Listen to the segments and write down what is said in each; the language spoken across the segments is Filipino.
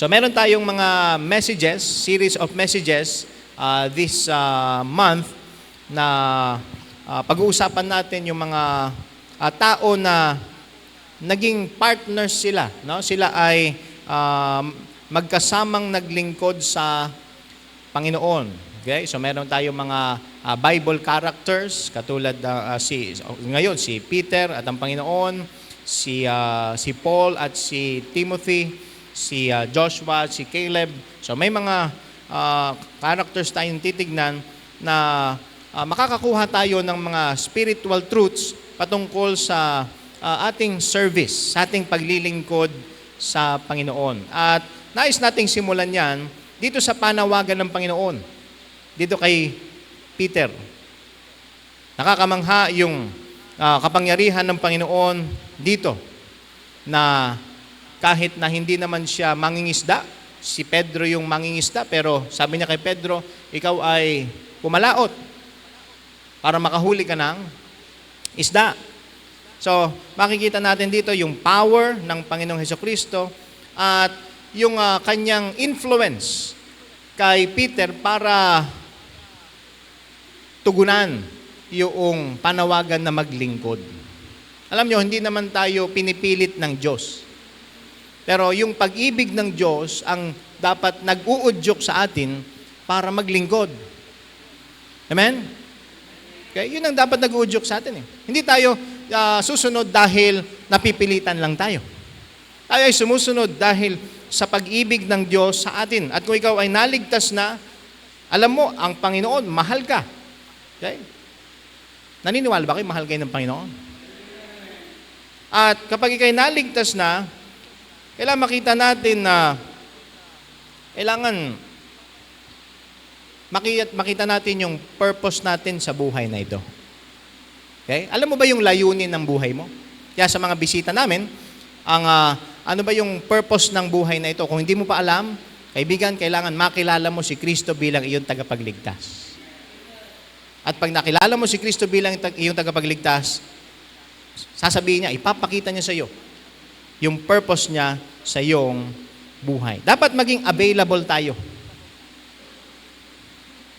So meron tayong mga messages, series of messages this month na pag-uusapan natin yung mga tao na naging partners sila. No? Sila ay magkasamang naglingkod sa Panginoon. Okay? So meron tayong mga Bible characters katulad ngayon si Peter at ang Panginoon, si Paul at si Timothy, si Joshua at si Caleb. So may mga characters tayong titignan na makakakuha tayo ng mga spiritual truths patungkol sa ating service, sa ating paglilingkod sa Panginoon. At nais nating simulan yan dito sa panawagan ng Panginoon. Dito kay Peter. Nakakamangha yung kapangyarihan ng Panginoon dito na kahit na hindi naman siya mangingisda, si Pedro yung mangingisda, pero sabi niya kay Pedro, ikaw ay pumalaot para makahuli ka ng isda. So, makikita natin dito yung power ng Panginoong Hesukristo at yung kanyang influence kay Peter para tugunan yung panawagan na maglingkod. Alam nyo, hindi naman tayo pinipilit ng Diyos. Pero yung pag-ibig ng Diyos ang dapat nag-uudyok sa atin para maglingkod. Amen? Okay? Yun ang dapat nag-uudyok sa atin. Hindi tayo susunod dahil napipilitan lang tayo. Tayo ay sumusunod dahil sa pag-ibig ng Diyos sa atin. At kung ikaw ay naligtas na, alam mo, ang Panginoon, mahal ka. Okay? Naniniwala ba kayo, mahal kayo ng Panginoon? At kapag ikaw ay naligtas na, kailangan makita natin na kailangan makita natin yung purpose natin sa buhay na ito. Okay? Alam mo ba yung layunin ng buhay mo? Kaya sa mga bisita namin, ano ba yung purpose ng buhay na ito? Kung hindi mo pa alam, kaibigan, kailangan makilala mo si Kristo bilang iyong tagapagligtas. At pag nakilala mo si Kristo bilang iyong tagapagligtas, sasabihin niya, ipapakita niya sa iyo yung purpose niya sa iyong buhay. Dapat maging available tayo.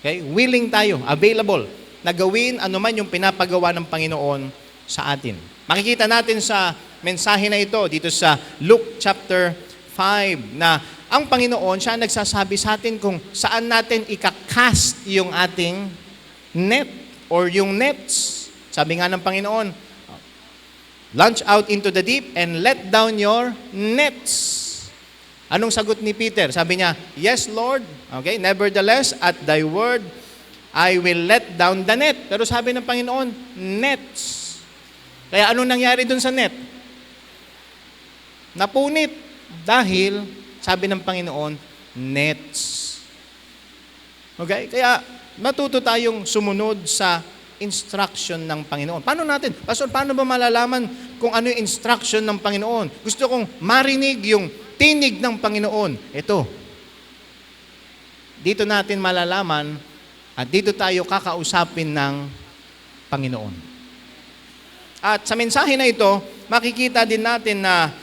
Okay? Willing tayo, available, na gawin anuman yung pinapagawa ng Panginoon sa atin. Makikita natin sa mensahe na ito, dito sa Luke chapter 5, na ang Panginoon, siya nagsasabi sa atin kung saan natin ikakast yung ating net or yung nets. Sabi nga ng Panginoon, launch out into the deep and let down your nets. Anong sagot ni Peter? Sabi niya, yes, Lord. Okay, nevertheless, at thy word, I will let down the net. Pero sabi ng Panginoon, nets. Kaya anong nangyari dun sa net? Napunit. Dahil, sabi ng Panginoon, nets. Okay? Kaya, matuto tayong sumunod sa instruction ng Panginoon. Paano natin? Pastor, paano ba malalaman kung ano yung instruction ng Panginoon? Gusto kong marinig yung tinig ng Panginoon. Ito. Dito natin malalaman at dito tayo kakausapin ng Panginoon. At sa mensahe na ito, makikita din natin na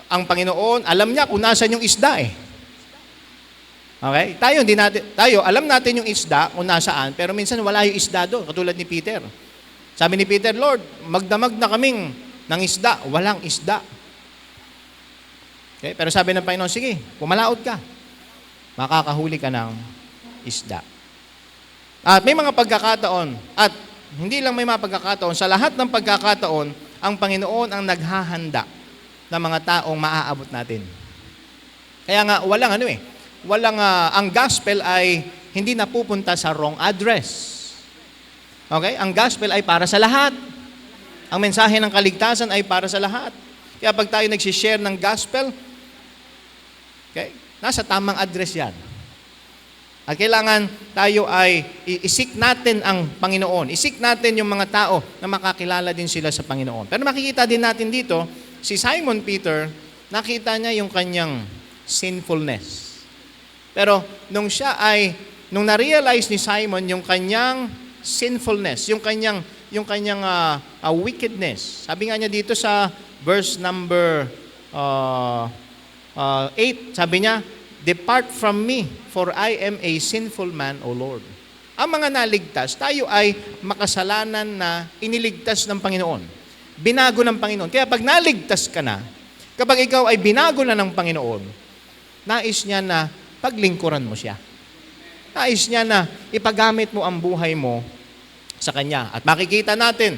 ang Panginoon, alam niya kung nasan yung isda eh. Okay? Tayo, alam natin yung isda kung nasaan, pero minsan wala yung isda doon, katulad ni Peter. Sabi ni Peter, Lord, magdamag na kaming ng isda, walang isda. Okay? Pero sabi ng Panginoon, sige, pumalaot ka. Makakahuli ka ng isda. At may mga pagkakataon, at hindi lang may mga pagkakataon, sa lahat ng pagkakataon, ang Panginoon ang naghahanda ng mga taong maaabot natin. Kaya nga, ang gospel ay hindi napupunta sa wrong address. Okay? Ang gospel ay para sa lahat. Ang mensahe ng kaligtasan ay para sa lahat. Kaya pag tayo nagsishare ng gospel, okay, nasa tamang address yan. At kailangan tayo ay isik natin ang Panginoon. Isik natin yung mga tao na makakilala din sila sa Panginoon. Pero makikita din natin dito, si Simon Peter, nakita niya yung kanyang sinfulness. Pero nung na-realize ni Simon yung kanyang sinfulness, yung kanyang wickedness. Sabi nga niya dito sa verse number 8, sabi niya, "Depart from me, for I am a sinful man, O Lord." Ang mga naligtas, tayo ay makasalanan na iniligtas ng Panginoon. Binago ng Panginoon. Kaya pag naligtas ka na, kapag ikaw ay binago na ng Panginoon, nais niya na paglingkuran mo siya. Nais niya na ipagamit mo ang buhay mo sa Kanya. At makikita natin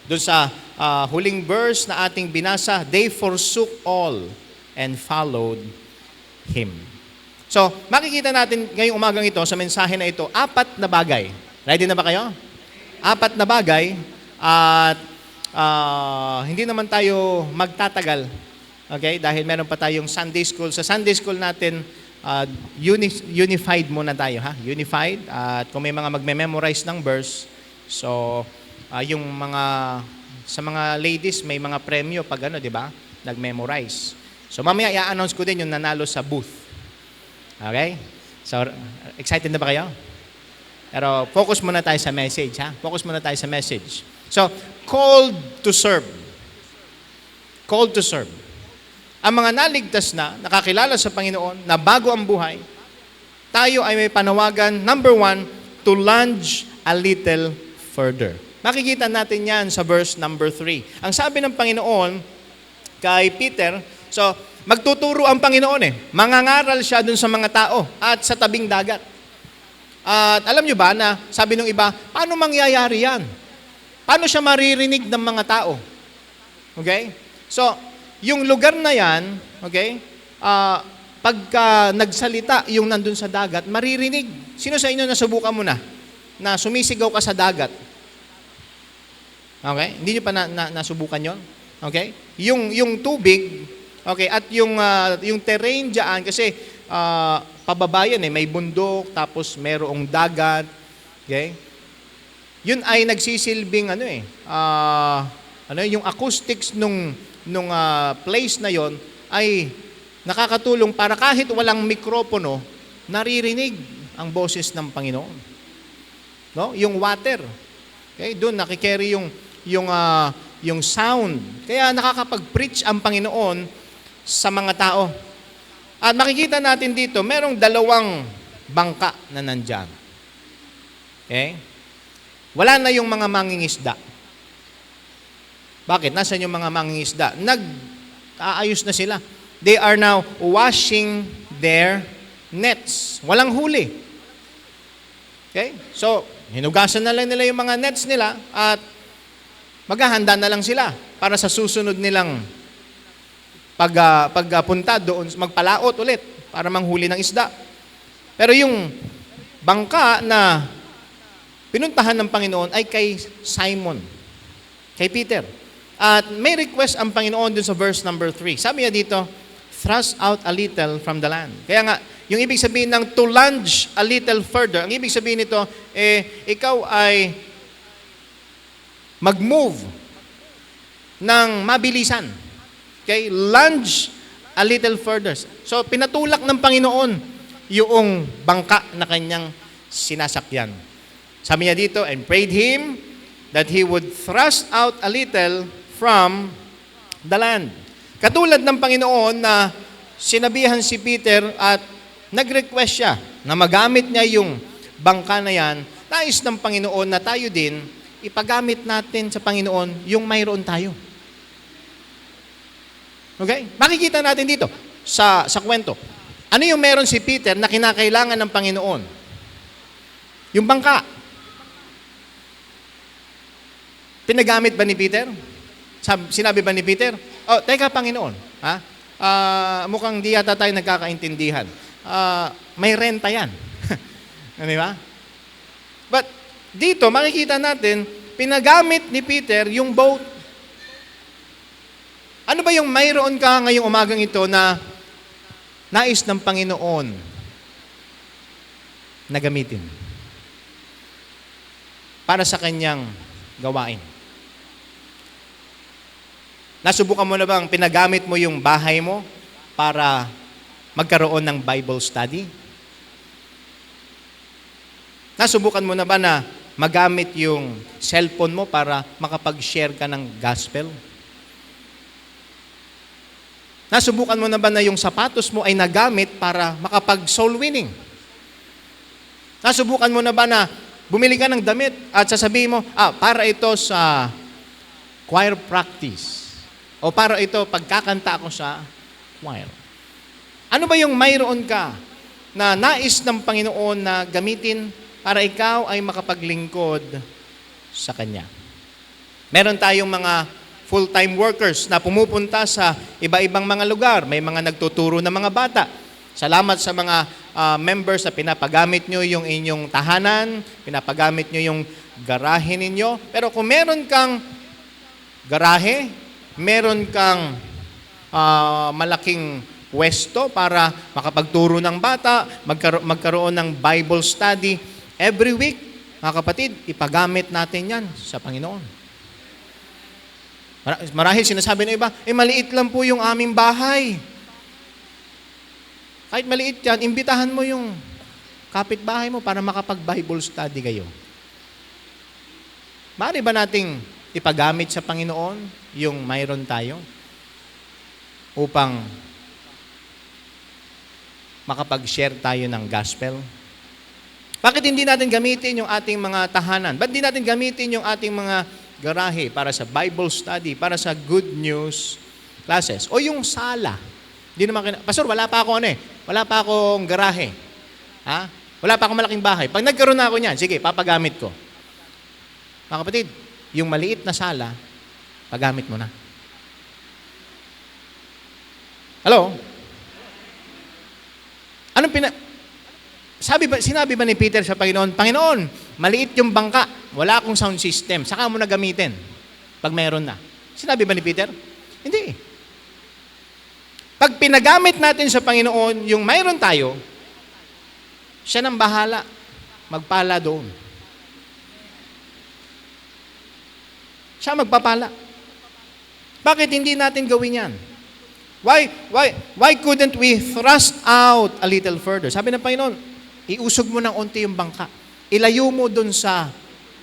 doon sa huling verse na ating binasa, "They forsook all and followed Him." So, makikita natin ngayong umagang ito, sa mensahe na ito, 4 na bagay. Ready na ba kayo? 4 na bagay at hindi naman tayo magtatagal. Okay? Dahil meron pa tayong Sunday School. Sa Sunday School natin, unified muna tayo. Unified. At kung may mga magme-memorize ng verse, so, yung sa mga ladies, may mga premyo pag di ba? Nag-memorize. So, mamaya i-announce ko din yung nanalo sa booth. Okay? So, excited na ba kayo? Pero focus muna tayo sa message, Focus muna tayo sa message. So, called to serve. Called to serve. Ang mga naligtas na, nakakilala sa Panginoon, na bago ang buhay, tayo ay may panawagan, number 1, to lunge a little further. Makikita natin yan sa verse number 3. Ang sabi ng Panginoon kay Peter, so, magtuturo ang Panginoon Mangangaral siya dun sa mga tao at sa tabing dagat. At alam nyo ba na, sabi ng iba, paano mangyayari yan? Paano siya maririnig ng mga tao? Okay? So, yung lugar na yan, okay, pagka nagsalita yung nandun sa dagat, maririnig. Sino sa inyo nasubukan mo na sumisigaw ka sa dagat? Okay? Hindi nyo pa nasubukan yon? Okay? Yung tubig, okay, at yung terrain diyan kasi pababayan may bundok tapos merong dagat, okay? Yun ay nagsisilbing yung acoustics nung place na yon ay nakakatulong para kahit walang mikropono, naririnig ang boses ng Panginoon. No? Yung water. Okay, doon nakikerry yung sound. Kaya nakakapag-preach ang Panginoon sa mga tao. At makikita natin dito, merong 2 bangka na nandyan. Okay? Wala na yung mga mangingisda. Bakit? Nasaan yung mga mangingisda? Nag-aayos na sila. They are now washing their nets. Walang huli. Okay? So, hinugasan na lang nila yung mga nets nila at maghahanda na lang sila para sa susunod nilang pagpunta doon, magpalaot ulit para manghuli ng isda. Pero yung bangka na pinuntahan ng Panginoon ay kay Simon, kay Peter. At may request ang Panginoon dun sa verse number 3. Sabi niya dito, "Thrust out a little from the land." Kaya nga, yung ibig sabihin ng to lunge a little further, ang ibig sabihin nito, ikaw ay mag-move ng mabilisan. Okay? Lunge a little further. So, pinatulak ng Panginoon yung bangka na kanyang sinasakyan. Sabi niya dito, "And prayed him that he would thrust out a little from the land." Katulad ng Panginoon na sinabihan si Peter at nag-request siya na magamit niya yung bangka na yan, nais ng Panginoon na tayo din, ipagamit natin sa Panginoon yung mayroon tayo. Okay? Makikita natin dito sa kwento. Ano yung meron si Peter na kinakailangan ng Panginoon? Yung bangka. Pinagamit ba ni Peter? Sinabi ba ni Peter, "Oh, teka Panginoon, mukhang di yata tayo nagkakaintindihan. May renta yan." Di ba? But dito, makikita natin, pinagamit ni Peter yung boat. Ano ba yung mayroon ka ngayong umagang ito na nais ng Panginoon na gamitin para sa kanyang gawain? Nasubukan mo na bang pinagamit mo yung bahay mo para magkaroon ng Bible study? Nasubukan mo na ba na magamit yung cellphone mo para makapag-share ka ng gospel? Nasubukan mo na ba na yung sapatos mo ay nagamit para makapag-soul winning? Nasubukan mo na ba na bumili ka ng damit at sasabihin mo, para ito sa choir practice. O para ito pagkakanta ako sa choir. Ano ba yung mayroon ka na nais ng Panginoon na gamitin para ikaw ay makapaglingkod sa Kanya? Meron tayong mga full-time workers na pumupunta sa iba-ibang mga lugar. May mga nagtuturo ng mga bata. Salamat sa mga members na pinapagamit nyo yung inyong tahanan, pinapagamit nyo yung garahe ninyo. Pero kung meron kang garahe, meron kang malaking pwesto para makapagturo ng bata, magkaroon ng Bible study every week, mga kapatid, ipagamit natin yan sa Panginoon. Marahil sinasabi ng iba, maliit lang po yung aming bahay. Kahit maliit yan, imbitahan mo yung kapitbahay mo para makapag-Bible study kayo. Maaari ba nating ipagamit sa Panginoon yung mayroon tayo upang makapag-share tayo ng gospel? Bakit hindi natin gamitin yung ating mga tahanan? Ba't hindi natin gamitin yung ating mga garahe para sa Bible study, para sa good news classes? O yung sala? Hindi naman Pastor, wala pa akong garahe. Ha? Wala pa akong malaking bahay. Pag nagkaroon na ako niyan, sige, papagamit ko. Mga kapatid, yung maliit na sala, pagamit mo na. Hello? Sinabi ba ni Peter sa Panginoon, Panginoon, maliit yung bangka, wala akong sound system, saka mo na gamitin pag mayroon na. Sinabi ba ni Peter? Hindi. Pag pinagamit natin sa Panginoon, yung mayroon tayo, siya nang bahala, magpala doon. Siya magpapala. Bakit hindi natin gawin yan? Why couldn't we thrust out a little further? Sabi ng Panginoon, iusog mo ng onti yung bangka. Ilayo mo dun sa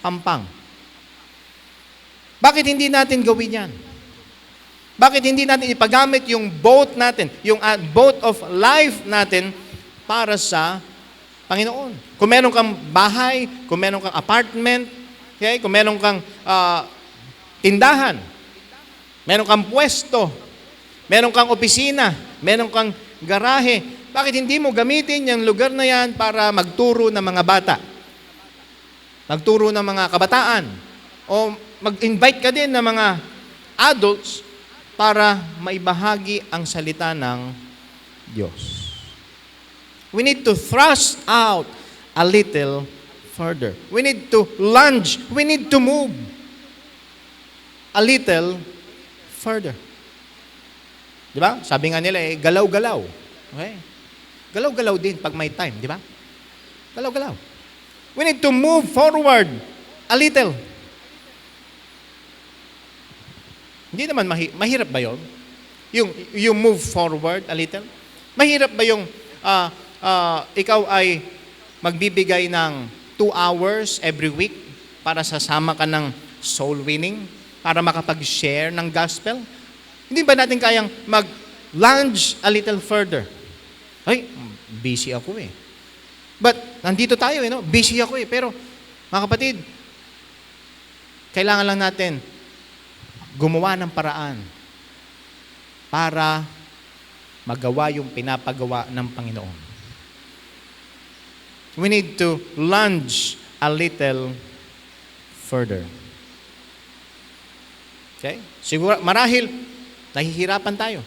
pampang. Bakit hindi natin gawin yan? Bakit hindi natin ipagamit yung boat natin, yung boat of life natin para sa Panginoon? Kung meron kang bahay, kung meron kang apartment, okay? Kung meron kang tindahan, meron kang pwesto, meron kang opisina, meron kang garahe, bakit hindi mo gamitin yung lugar na yan para magturo ng mga bata? Magturo ng mga kabataan? O mag-invite ka din ng mga adults para maibahagi ang salita ng Diyos. We need to thrust out a little further. We need to lunge. We need to move a little further. Di ba? Sabi nga nila, galaw-galaw. Okay? Galaw-galaw din pag may time, di ba? Galaw-galaw. We need to move forward a little. Hindi naman mahirap ba yun? Yung move forward a little? Mahirap ba yung ikaw ay magbibigay ng 2 hours every week para sasama ka ng soul winning, para makapag-share ng gospel? Hindi ba natin kayang mag-lunge a little further? Ay, busy ako eh. But, nandito tayo eh, no? Busy ako eh. Pero, mga kapatid, kailangan lang natin gumawa ng paraan para magawa yung pinapagawa ng Panginoon. We need to lunge a little further. Okay? Siguro, marahil, nahihirapan tayo.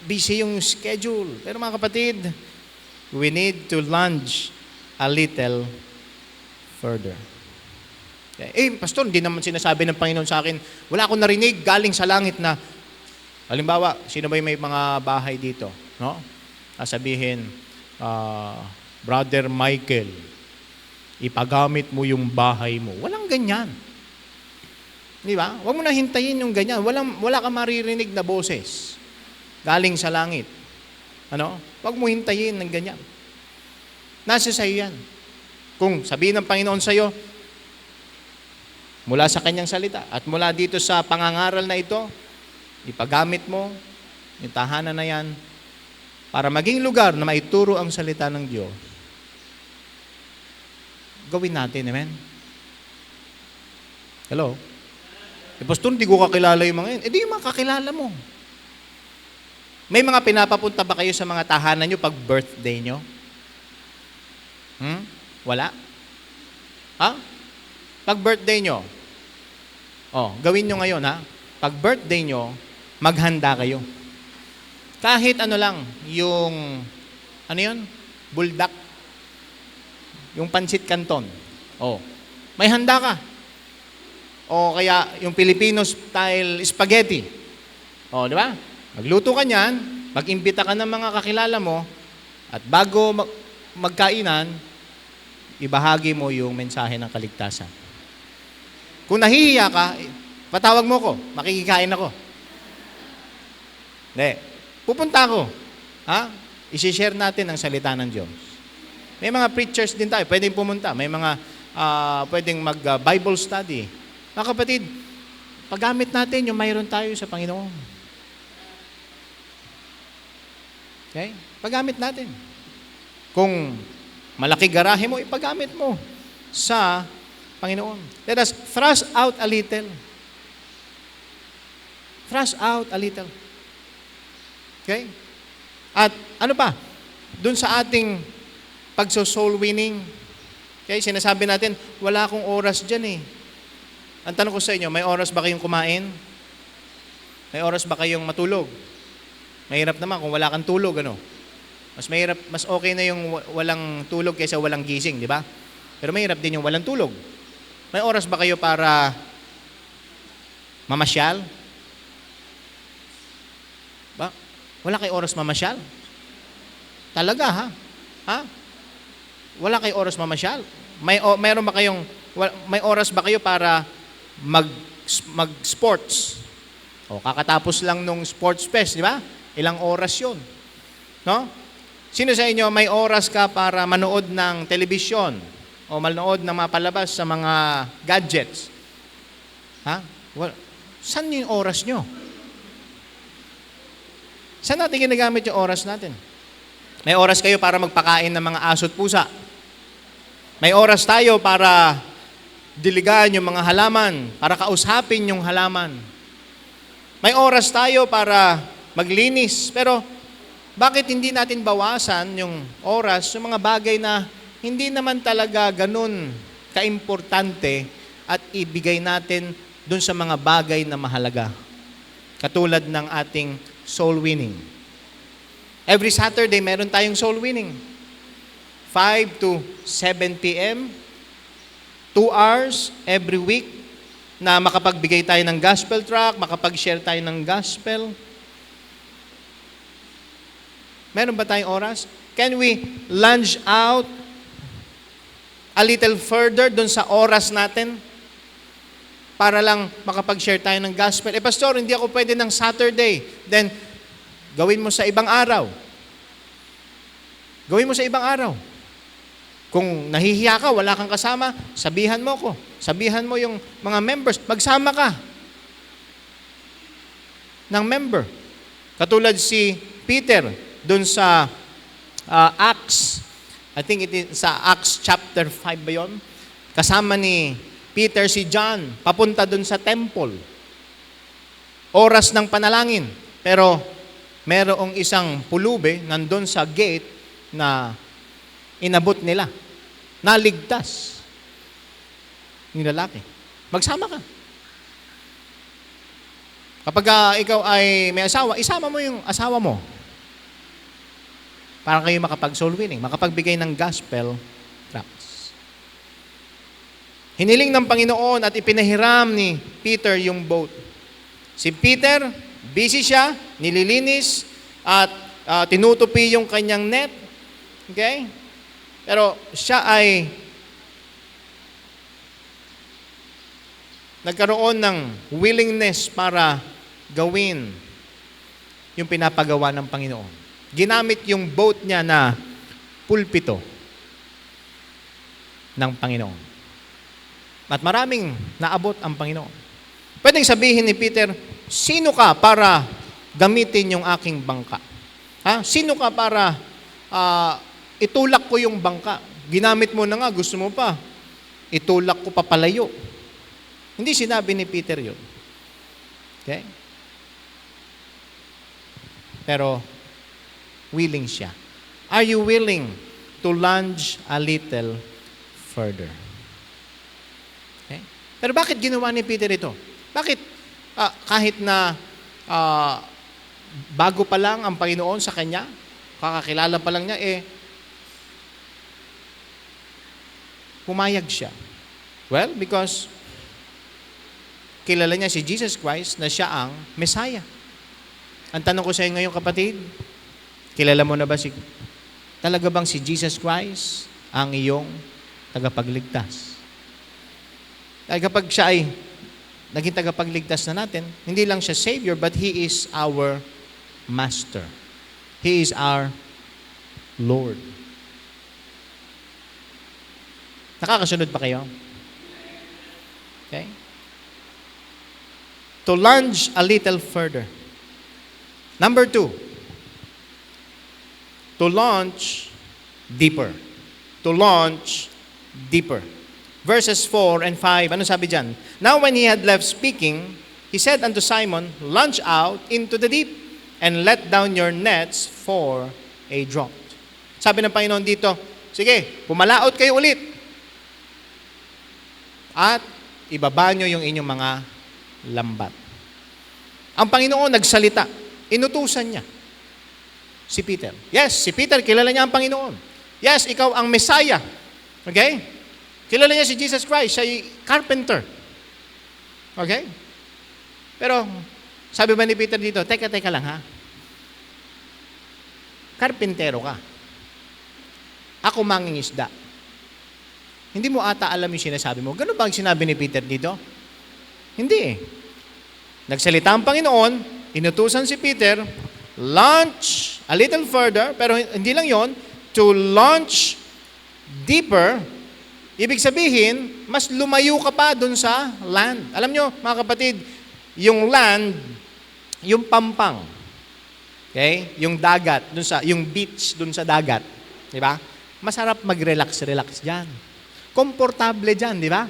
Busy yung schedule. Pero mga kapatid, we need to lunge a little further. Okay. Pastor, hindi naman sinasabi ng Panginoon sa akin, wala akong narinig galing sa langit na, halimbawa, sino ba yung may mga bahay dito? No? Sabihin, Brother Michael, ipagamit mo yung bahay mo. Walang ganyan. Di ba? Huwag mo na hintayin yung ganyan. Wala ka maririnig na boses galing sa langit. Ano? Huwag mo hintayin ng ganyan. Nasa sa'yo yan. Kung sabihin ng Panginoon sa'yo, mula sa kanyang salita at mula dito sa pangangaral na ito, ipagamit mo, yung tahanan na yan, para maging lugar na maituro ang salita ng Diyos, gawin natin, amen? Hello? Pastor, hindi ko kakilala yung mga yun. Di yung mga kakilala mo. May mga pinapapunta ba kayo sa mga tahanan nyo pag birthday nyo? Wala? Ha? Pag birthday nyo, gawin nyo ngayon, ha? Pag birthday nyo, maghanda kayo. Kahit ano lang, yung, buldak. Yung pansit canton. May handa ka. O kaya yung Filipino style spaghetti. Di ba? Magluto ka niyan, mag-imbita ka ng mga kakilala mo, at bago magkainan, ibahagi mo yung mensahe ng kaligtasan. Kung nahihiya ka, patawag mo ko, makikikain ako. Hindi. Pupunta ako. I-share natin ang salita ng Diyos. May mga preachers din tayo, pwedeng pumunta. May mga pwedeng mag-Bible study. Mga kapatid, paggamit natin yung mayroon tayo sa Panginoon. Okay? Paggamit natin. Kung malaki garahe mo, ipagamit mo sa Panginoon. Let us thrust out a little. Thrust out a little. Okay? At ano pa? Doon sa ating pagso-soul winning, okay, sinasabi natin, wala akong oras dyan eh. Ang tanong ko sa inyo, may oras ba kayong kumain? May oras ba kayong matulog? Mahirap naman kung wala kang tulog, ano? Mas okay na yung walang tulog kaysa walang gising, di ba? Pero mahirap din yung walang tulog. May oras ba kayo para mamasyal? Ba? Wala kayo oras mamasyal? Talaga, ha? Wala kayo oras mamasyal? Mayroon ba kayong, may oras ba kayo para mag-sports? Kakatapos lang nung sports fest, di ba? Ilang oras yun. No? Sino sa inyo may oras ka para manood ng telebisyon o manood ng mga palabas sa mga gadgets? Ha? Saan yung oras nyo? Saan natin ginagamit yung oras natin? May oras kayo para magpakain ng mga aso at pusa. May oras tayo para diligaan yung mga halaman, para kausapin yung halaman. May oras tayo para maglinis. Pero bakit hindi natin bawasan yung oras sa mga bagay na hindi naman talaga ganun kaimportante at ibigay natin dun sa mga bagay na mahalaga. Katulad ng ating soul winning. Every Saturday, meron tayong soul winning. 5 to 7 p.m., 2 hours every week na makapagbigay tayo ng gospel tract, makapag-share tayo ng gospel. Meron ba tayong oras? Can we lunge out a little further dun sa oras natin para lang makapag-share tayo ng gospel? Pastor, hindi ako pwede ng Saturday. Then, gawin mo sa ibang araw. Gawin mo sa ibang araw. Kung nahihiya ka, wala kang kasama, sabihan mo ko. Sabihan mo yung mga members. Magsama ka ng member. Katulad si Peter, dun sa Acts, I think it is sa Acts chapter 5 ba yun? Kasama ni Peter si John, papunta dun sa temple. Oras ng panalangin. Pero merong isang pulube nandun sa gate na inabot nila. Naligtas. Yung lalaki. Magsama ka. Kapag ikaw ay may asawa, isama mo yung asawa mo. Para kayo makapag-soul winning, makapagbigay ng gospel tracts. Hiniling ng Panginoon at ipinahiram ni Peter yung boat. Si Peter, busy siya, nililinis, at tinutupi yung kanyang net. Okay? Pero siya ay nagkaroon ng willingness para gawin yung pinapagawa ng Panginoon. Ginamit yung boat niya na pulpito ng Panginoon. At maraming naabot ang Panginoon. Pwedeng sabihin ni Peter, sino ka para gamitin yung aking bangka. Ha? Sino ka para itulak ko yung bangka? Ginamit mo na nga, gusto mo pa. Itulak ko papalayo. Hindi sinabi ni Peter yun. Okay? Pero, willing siya. Are you willing to lunge a little further? Okay? Pero bakit ginawa ni Peter ito? Bakit kahit na bago pa lang ang Panginoon sa kanya, kakakilala pa lang niya, pumayag siya? Well, because kilala niya si Jesus Christ na siya ang Messiah. Ang tanong ko sa iyo ngayon, kapatid, kilala mo na ba talaga bang si Jesus Christ ang iyong tagapagligtas? Ay kapag siya ay naging tagapagligtas na natin, hindi lang siya Savior, but He is our Master. He is our Lord. Nakakasunod pa kayo? Okay? To lunge a little further. Number 2, to launch deeper. To launch deeper. Verses 4 and 5, ano sabi dyan? Now when he had left speaking, he said unto Simon, launch out into the deep, and let down your nets for a draught. Sabi ng Panginoon dito, sige, pumalaot kayo ulit. At ibaba nyo yung inyong mga lambat. Ang Panginoon nagsalita. Inutusan niya si Peter. Yes, si Peter, kilala niya ang Panginoon. Yes, ikaw ang Messiah. Okay? Kilala niya si Jesus Christ, siya ay carpenter. Okay? Pero, sabi ba ni Peter dito, teka lang ha. Karpintero ka. Ako mangingisda. Hindi mo ata alam yung sinasabi mo. Ganun ba ang sinabi ni Peter dito? Hindi eh. Nagsalita ang Panginoon, inutusan si Peter, launch a little further, pero hindi lang yon, to launch deeper, ibig sabihin, mas lumayo ka pa dun sa land. Alam nyo, mga kapatid, yung land, yung pampang, okay? Yung dagat, yung beach dun sa dagat, di ba? Masarap mag-relax dyan. Komportable dyan, di ba?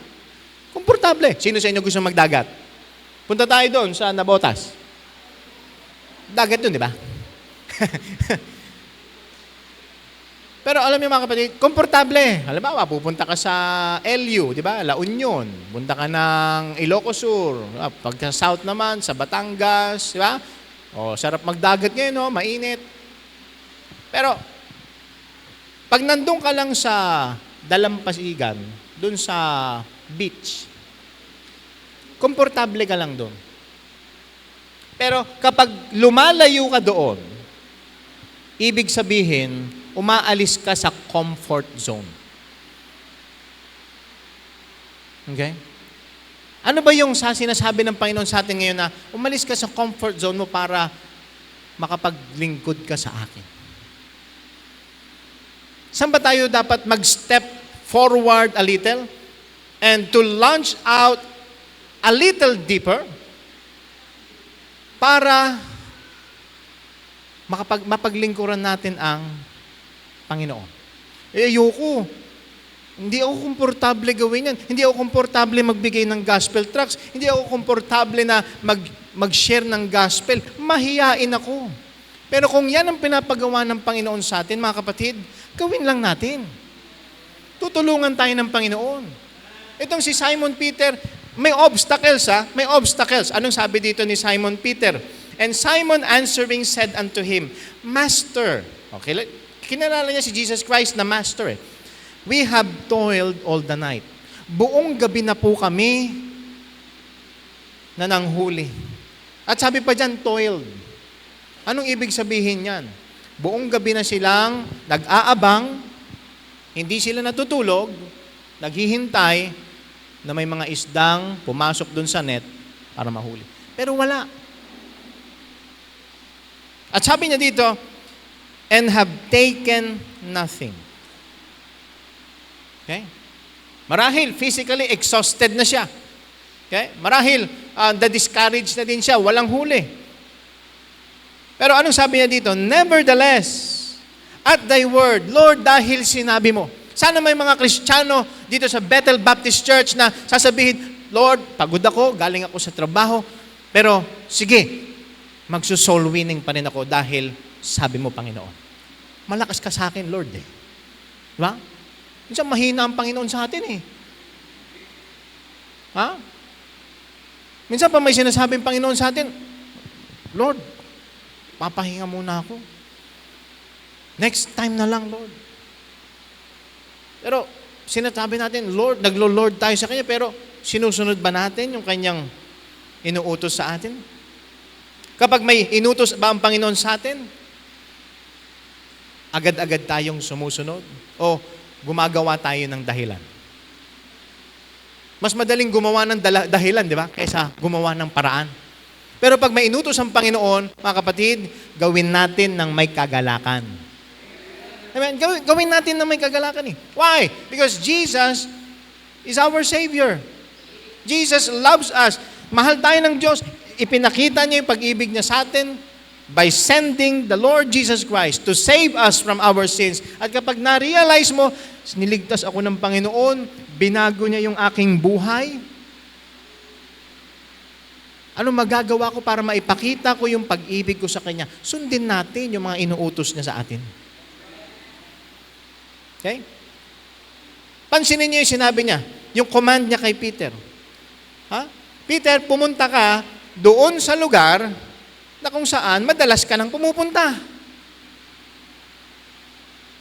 Komportable. Sino sa inyo gusto magdagat? Punta tayo doon sa Nabotas. Dagat yun, di ba? Pero alam niyo mga kapatid, komportable. Halimbawa, pupunta ka sa LU, di ba? La Union. Punta ka ng Ilocos Sur. Pagka South naman, sa Batangas, di ba? O, sarap magdagat ngayon, no? Mainit. Pero, pag nandun ka lang sa dalampasigan, dun sa beach, komportable ka lang doon. Pero kapag lumalayo ka doon, ibig sabihin, umaalis ka sa comfort zone. Okay? Ano ba yung sinasabi ng Panginoon sa atin ngayon na umalis ka sa comfort zone mo para makapaglingkod ka sa akin? Saan ba tayo dapat mag-step forward a little and to launch out a little deeper para mapaglingkuran natin ang Panginoon? Ayoko. Hindi ako komportable gawin yan. Hindi ako komportable magbigay ng gospel tracts. Hindi ako komportable na mag-share ng gospel. Mahiyain ako. Pero kung yan ang pinapagawa ng Panginoon sa atin, mga kapatid, gawin lang natin. Tutulungan tayo ng Panginoon. Itong si Simon Peter, may obstacles May obstacles. Anong sabi dito ni Simon Peter? And Simon answering said unto him, Master. Okay, kinalala niya si Jesus Christ na Master eh. We have toiled all the night. Buong gabi na po kami na nanghuli. At sabi pa dyan, toiled. Anong ibig sabihin yan? Buong gabi na silang nag-aabang, hindi sila natutulog, naghihintay na may mga isdang pumasok dun sa net para mahuli. Pero wala. At sabi niya dito, and have taken nothing. Okay? Marahil, physically exhausted na siya. Okay? Marahil, na-discouraged na din siya, walang huli. Pero anong sabi niya dito? Nevertheless, at thy word, Lord, dahil sinabi mo. Sana may mga Kristiyano dito sa Bethel Baptist Church na sasabihin, Lord, pagod ako, galing ako sa trabaho, pero sige, magsusoul winning pa rin ako dahil sabi mo, Panginoon. Malakas ka sa akin, Lord. Diba? Minsan mahina ang Panginoon sa atin eh. Ha? Minsan pa may sinasabing Panginoon sa atin, Lord, papahinga muna ako. Next time na lang, Lord. Pero sinasabi natin, Lord, naglo-Lord tayo sa Kanya, pero sinusunod ba natin yung Kanyang inuutos sa atin? Kapag may inutos ba ang Panginoon sa atin, agad-agad tayong sumusunod o gumagawa tayo ng dahilan. Mas madaling gumawa ng dahilan, di ba? Kaysa gumawa ng paraan. Pero pag may inutos ang Panginoon, mga kapatid, gawin natin ng may kagalakan. Amen? Gawin natin ng may kagalakan eh. Why? Because Jesus is our Savior. Jesus loves us. Mahal tayo ng Diyos. Ipinakita niya yung pag-ibig niya sa atin by sending the Lord Jesus Christ to save us from our sins. At kapag na-realize mo, niligtas ako ng Panginoon, binago niya yung aking buhay, ano magagawa ko para maipakita ko yung pag-ibig ko sa Kanya? Sundin natin yung mga inuutos niya sa atin. Okay? Pansinin niyo yung sinabi niya, yung command niya kay Peter. Ha? Peter, pumunta ka doon sa lugar na kung saan madalas ka nang pumupunta.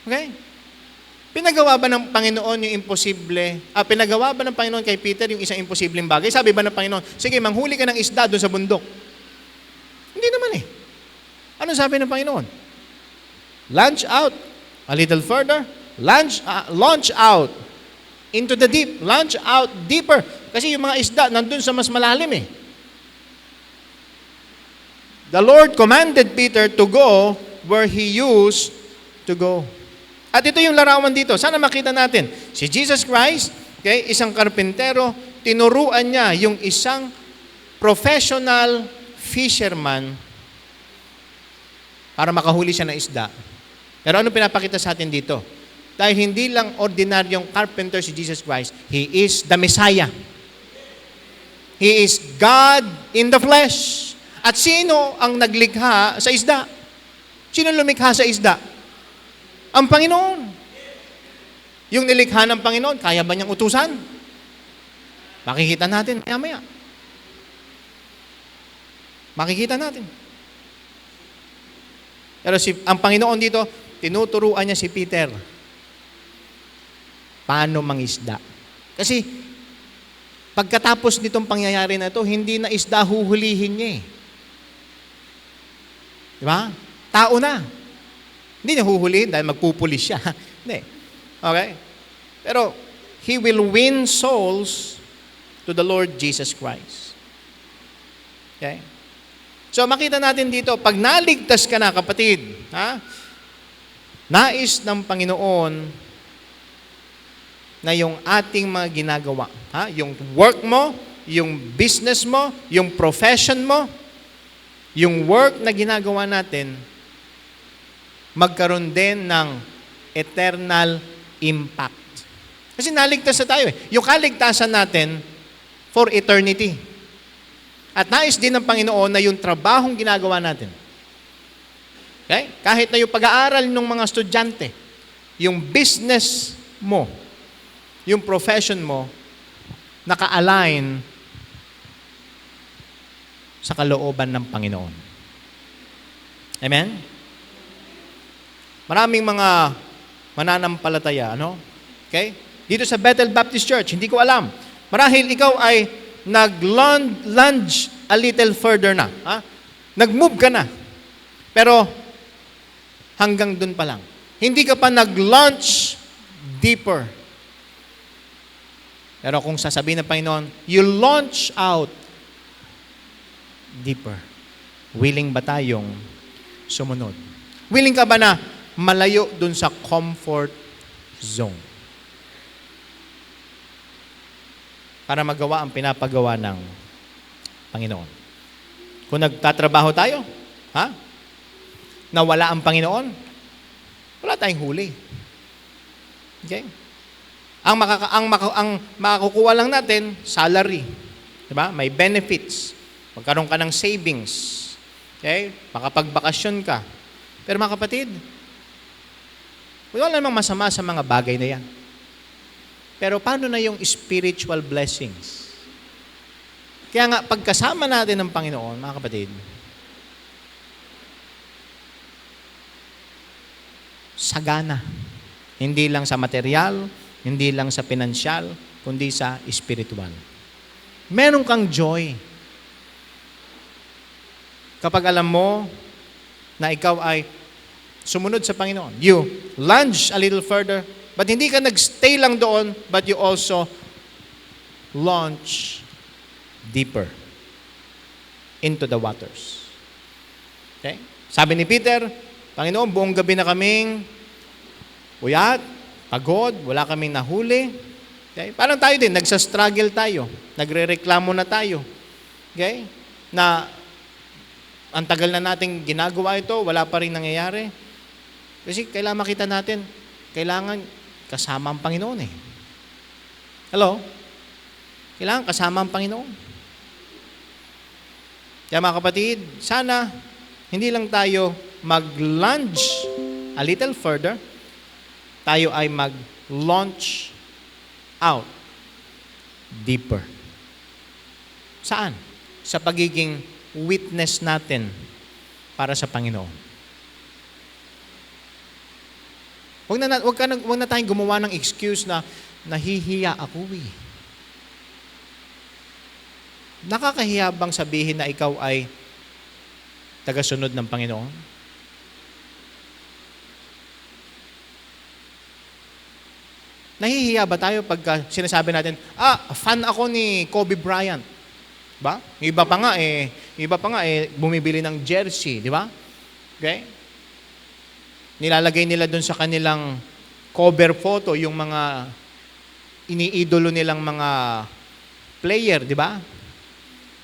Okay? Pinagawa ba ng Panginoon yung imposible? Pinagawa ba ng Panginoon kay Peter yung isang imposibleng bagay? Sabi ba ng Panginoon, sige, manghuli ka ng isda doon sa bundok. Hindi naman eh. Ano sabi ng Panginoon? Launch out a little further. Launch out into the deep. Launch out deeper. Kasi yung mga isda nandun sa mas malalim eh. The Lord commanded Peter to go where he used to go. At ito yung larawan dito. Sana makita natin. Si Jesus Christ, okay, isang karpintero, tinuruan niya yung isang professional fisherman para makahuli siya ng isda. Pero ano pinapakita sa atin dito? Dahil hindi lang ordinaryong carpenter si Jesus Christ, He is the Messiah. He is God in the flesh. At sino ang naglikha sa isda? Sino lumikha sa isda? Ang Panginoon. Yung nilikha ng Panginoon, kaya ba niyang utusan? Makikita natin maya-maya. Makikita natin. Pero ang Panginoon dito, tinuturuan niya si Peter paano mangisda. Kasi pagkatapos nitong pangyayari na ito, hindi na isda huhulihin niya eh. Di ba? Tao na. Hindi niya huhulihin dahil magpupulis siya. Hindi. Okay? Pero, He will win souls to the Lord Jesus Christ. Okay? So, makita natin dito, pag naligtas ka na, kapatid, nais ng Panginoon na yung ating mga ginagawa, yung work mo, yung business mo, yung profession mo, yung work na ginagawa natin, magkaroon din ng eternal impact. Kasi naligtas na tayo eh. Yung kaligtasan natin for eternity. At nais din ng Panginoon na yung trabahong ginagawa natin. Okay? Kahit na yung pag-aaral ng mga estudyante, yung business mo, yung profession mo, naka-align sa kalooban ng Panginoon. Amen? Maraming mga mananampalataya, ano? Okay? Dito sa Bethel Baptist Church, hindi ko alam. Marahil ikaw ay nag-lunge a little further na. Nag-move ka na. Pero hanggang dun pa lang. Hindi ka pa nag-launch deeper. Pero kung sasabihin ng Panginoon, you launch out deeper. Willing ba tayong sumunod? Willing ka ba na malayo dun sa comfort zone? Para magawa ang pinapagawa ng Panginoon. Kung nagtatrabaho tayo, na wala ang Panginoon, wala tayong huli. Okay? Ang makakukuha lang natin, salary. Diba? May benefits. Magkaroon ka ng savings. Okay? Makapagbakasyon ka. Pero mga kapatid, wala namang masama sa mga bagay na yan. Pero paano na yung spiritual blessings? Kaya nga, pagkasama natin ng Panginoon, mga kapatid, sagana. Hindi lang sa material, hindi lang sa pinansyal, kundi sa spiritual. Meron kang joy. Kapag alam mo na ikaw ay sumunod sa Panginoon. You lunge a little further, but hindi ka nagstay lang doon, but you also launch deeper into the waters. Okay? Sabi ni Peter, Panginoon, buong gabi na kaming uyat, pagod, wala kaming nahuli. Okay? Parang tayo din, nagsa-struggle tayo. Nagre-reklamo na tayo. Okay? Na ang tagal na nating ginagawa ito, wala pa rin nangyayari. Kasi kailangan makita natin, kailangan kasama ang Panginoon eh. Hello? Kailangan kasama ang Panginoon. Kaya mga kapatid, sana hindi lang tayo mag-lunge a little further, tayo ay mag-launch out deeper. Saan? Sa pagiging witness natin para sa Panginoon. Huwag na tayong gumawa ng excuse na nahihiya ako eh. Nakakahiya bang sabihin na ikaw ay tagasunod ng Panginoon? Nahihiya ba tayo pagka sinasabi natin, fan ako ni Kobe Bryant. Ba? Iba pa nga bumibili ng jersey, di ba? Okay? Nilalagay nila doon sa kanilang cover photo yung mga iniidolo nilang mga player, di ba?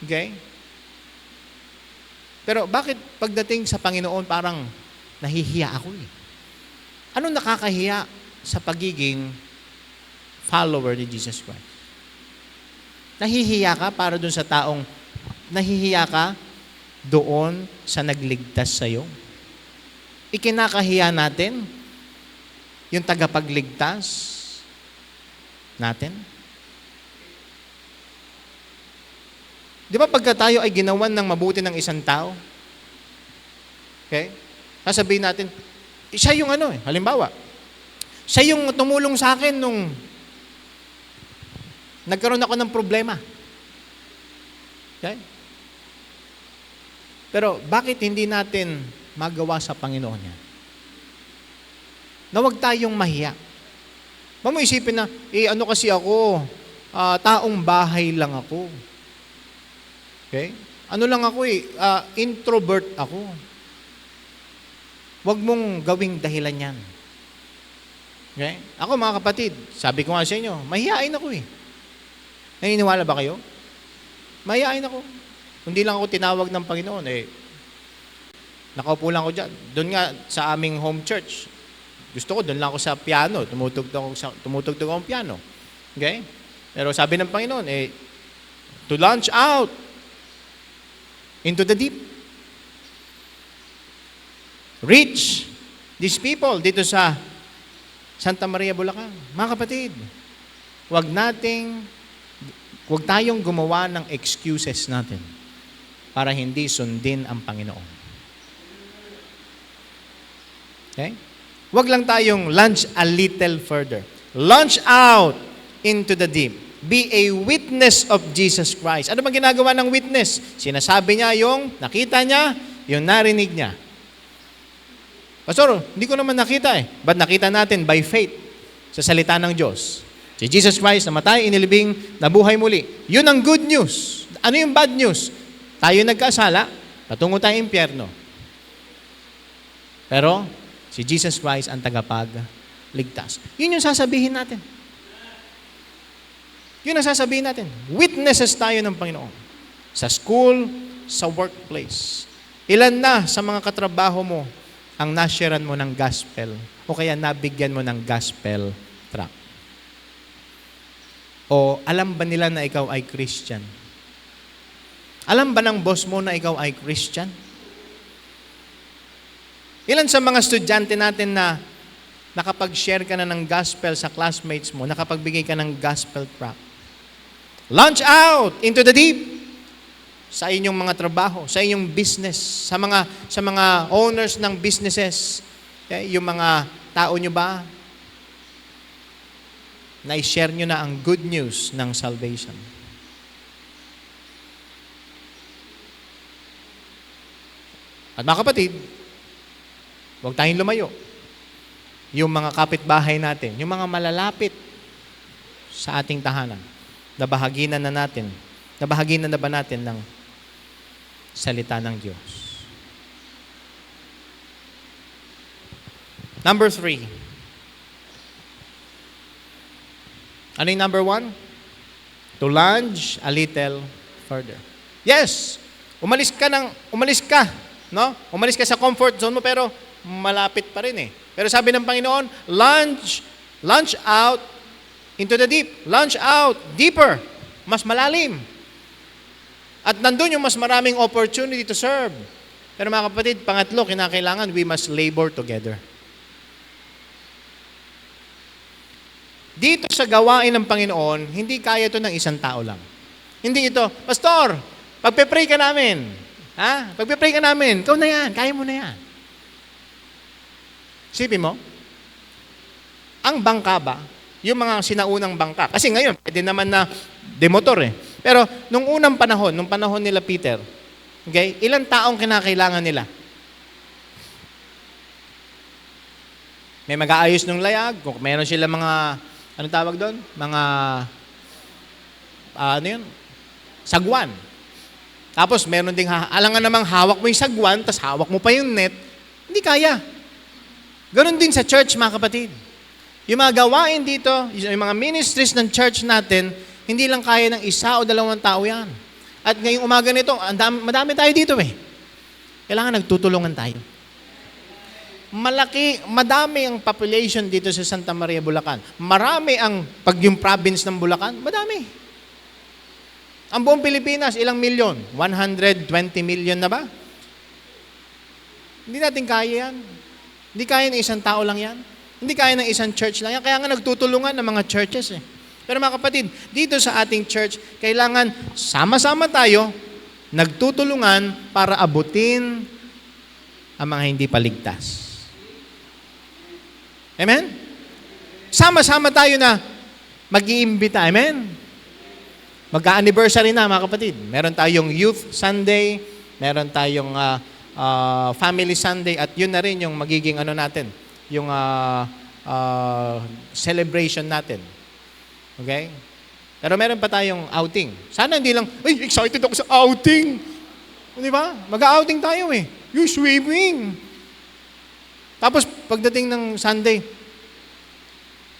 Okay? Pero bakit pagdating sa Panginoon parang nahihiya ako eh? Anong nakakahiya sa pagiging follower ni Jesus Christ? Nahihiya ka para doon sa taong nahihiya ka doon sa nagligtas sa iyo? Ikinakahiya natin yung tagapagligtas natin? Di ba pagka tayo ay ginawan ng mabuti ng isang tao? Okay? Sasabihin natin, siya yung halimbawa, siya yung tumulong sa akin nung nagkaroon ako ng problema. Okay? Pero bakit hindi natin magawa sa Panginoon yan? Na huwag tayong mahiya. Huwag mo isipin na, ano kasi ako, taong bahay lang ako. Okay? Ano lang ako introvert ako. Huwag mong gawing dahilan yan. Okay? Ako mga kapatid, sabi ko nga sa inyo, mahihain ako eh. Naniniwala ba kayo? Mahihain ako. Hindi lang ako tinawag ng Panginoon nakaupo lang ako dyan. Doon nga sa aming home church, gusto ko, doon lang ako sa piano. Tumutugtog akong piano. Okay? Pero sabi ng Panginoon, to launch out into the deep. Reach these people dito sa Santa Maria, Bulacan. Mga kapatid, huwag tayong gumawa ng excuses natin para hindi sundin ang Panginoon. Okay? Huwag lang tayong launch a little further. Launch out into the deep. Be a witness of Jesus Christ. Ano bang ginagawa ng witness? Sinasabi niya yung nakita niya, yung narinig niya. Pastor, hindi ko naman nakita But nakita natin by faith sa salita ng Diyos. Si Jesus Christ namatay, inilibing, nabuhay muli. Yun ang good news. Ano yung bad news? Tayo nagkasala, patungo tayong impyerno. Pero, si Jesus Christ ang tagapagligtas. Yun yung sasabihin natin. Yun ang sasabihin natin. Witnesses tayo ng Panginoon. Sa school, sa workplace. Ilan na sa mga katrabaho mo ang nasharean mo ng gospel o kaya nabigyan mo ng gospel tract? O alam ba nila na ikaw ay Christian? Alam ba ng boss mo na ikaw ay Christian? Ilan sa mga estudyante natin na nakapag-share ka na ng gospel sa classmates mo, nakapagbigay ka ng gospel tract? Launch out into the deep sa inyong mga trabaho, sa inyong business, sa mga owners ng businesses. Okay? Yung mga tao nyo ba, na-share nyo na ang good news ng salvation. At mga kapatid, huwag tayong lumayo. Yung mga kapitbahay natin, yung mga malalapit sa ating tahanan, nabahaginan na ba natin ng salita ng Diyos? Number 3. Ano yung number 1? To lunge a little further. Yes, umalis ka, no? Umalis ka sa comfort zone mo, pero malapit pa rin eh. Pero sabi ng Panginoon, launch out into the deep. Launch out deeper. Mas malalim. At nandun yung mas maraming opportunity to serve. Pero mga kapatid, pangatlo, kinakailangan, we must labor together. Dito sa gawain ng Panginoon, hindi kaya ito ng isang tao lang. Hindi ito, Pastor, pagpe-pray ka namin. Ha? Pagpe-pray ka namin, ikaw na yan, kaya mo na yan. Sipin mo, ang bangka ba, yung mga sinaunang bangka, kasi ngayon, pwede naman na demotor eh. Pero nung unang panahon, nung panahon nila Peter, okay, ilang taong kinakailangan nila? May mag-aayos ng layag, kung meron sila mga, ano tawag doon? Mga, sagwan. Tapos meron ding, alangan namang hawak mo yung sagwan, tas hawak mo pa yung net, hindi kaya. Ganon din sa church, mga kapatid. Yung mga gawain dito, yung mga ministries ng church natin, hindi lang kaya ng isa o dalawang tao yan. At ngayong umaga nito, madami tayo dito eh. Kailangan nagtutulungan tayo. Madami ang population dito sa Santa Maria, Bulacan. Marami pag yung province ng Bulacan, madami. Ang buong Pilipinas, ilang milyon? 120 million na ba? Hindi natin kaya yan. Hindi kaya ng isang tao lang yan. Hindi kaya ng isang church lang yan. Kaya nga nagtutulungan ng mga churches eh. Pero mga kapatid, dito sa ating church, kailangan sama-sama tayo, nagtutulungan para abutin ang mga hindi paligtas. Amen? Sama-sama tayo na mag-iimbita. Amen? Mag-anniversary na, mga kapatid. Meron tayong Youth Sunday, meron tayong Family Sunday, at yun na rin yung magiging natin, yung celebration natin. Okay? Pero meron pa tayong outing. Sana hindi lang, ay, excited ako sa outing. Di ba? Mag-outing tayo eh. Yung swimming. Tapos, pagdating ng Sunday,